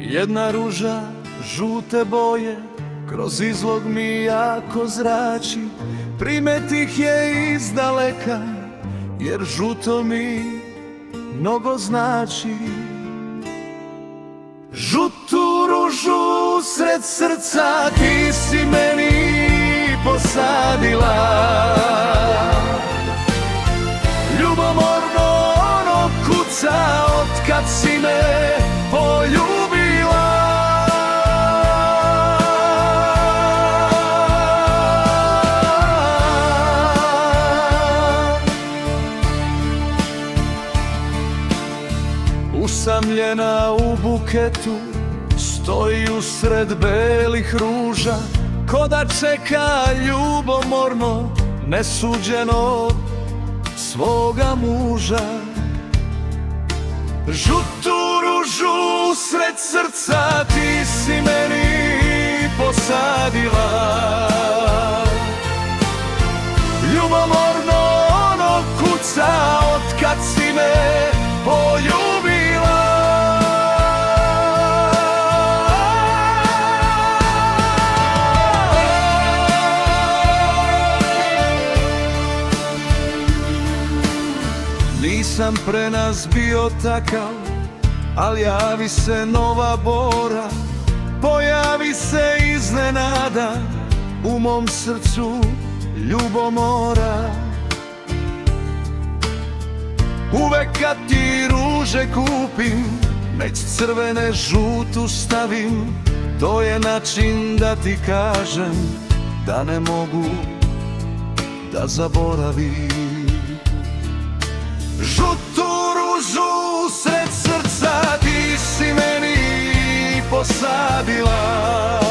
Jedna ruža žute boje kroz izlog mi jako zrači. Primetih je izdaleka jer žuto mi mnogo znači. Žutu ružu sred srca ti si meni posadila. Ljubomorno ono kuca otkad si me poljubila. Usamljena u buketu stoji usred belih ruža, ko da čeka ljubomorno nesuđeno svoga muža. Žutu ružu sred srca ti si meni posadila. Ljubomorno ono kuca otkad si me poljubila. Nisam pre nas bio takav, al javi se nova bora, pojavi se iznenada u mom srcu ljubomora. Uvek kad ti ruže kupim, među crvene žutu stavim, to je način da ti kažem da ne mogu da zaboravim. Žutu ružu sred srca ti si meni posadila.